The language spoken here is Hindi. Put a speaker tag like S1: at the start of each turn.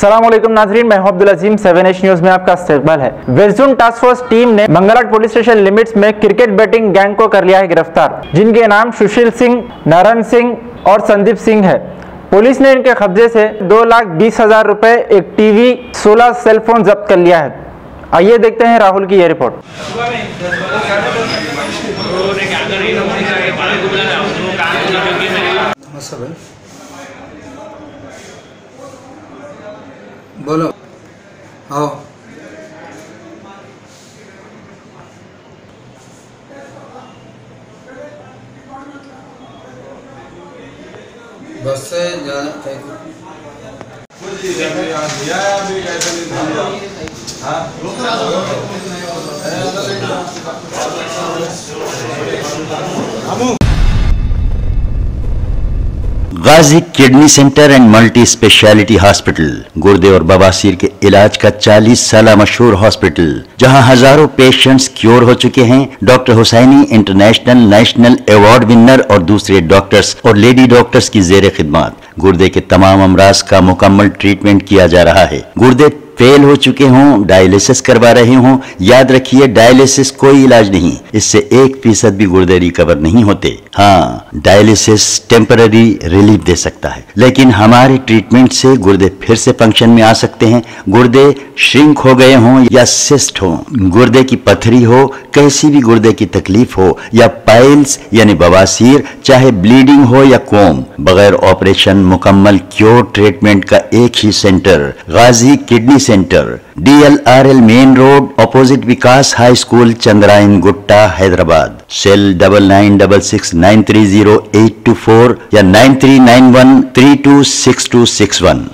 S1: अस्सलाम वालेकुम नाज़रीन, मैं अब्दुल अजीम 7H न्यूज में आपका इस्तकबाल है। West zone task force team ने मंगलहाट पुलिस स्टेशन लिमिट्स में क्रिकेट बैटिंग गैंग को कर लिया है गिरफ्तार, जिनके नाम सुशील सिंह, नारायण सिंह और संदीप सिंह है। पुलिस ने इनके कब्जे से 2,20,000 रुपए, एक टीवी, 16 सेलफोन जब्त कर लिया है। आइए देखते हैं राहुल की ये रिपोर्ट।
S2: बोलो। आओ। बस से
S3: Ghazi kidney centre and multi speciality hospital, गुर्दे और बवासीर के इलाज का 40 साल मशहूर हॉस्पिटल, जहां हजारों पेशेंट्स क्योर हो चुके हैं। Doctor Husaini international national award winner और दूसरे डॉक्टर्स और लेडी डॉक्टर्स की जेर खिदमत गुर्दे के तमाम अमराज का मुकम्मल ट्रीटमेंट किया जा रहा है। गुर्दे फेल हो चुके हों, डायलिसिस करवा रहे हों, याद रखिए डायलिसिस कोई इलाज नहीं, इससे 1% भी गुर्दे रिकवर नहीं होते। हाँ, डायलिसिस टेम्पररी रिलीफ दे सकता है, लेकिन हमारे ट्रीटमेंट से गुर्दे फिर से फंक्शन में आ सकते हैं। गुर्दे श्रिंक हो गए हों या सिस्ट हो, गुर्दे की पथरी हो, कैसी भी गुर्दे की तकलीफ हो, या पाइल्स यानी बवासीर, चाहे ब्लीडिंग हो या कोम, बगैर ऑपरेशन मुकम्मल क्योर ट्रीटमेंट का एक ही centre, Ghazi kidney centre, DLRL main road, opposite Vikas high school, Chandrayangutta, Hyderabad. Cell 9966930824 या 9391326261।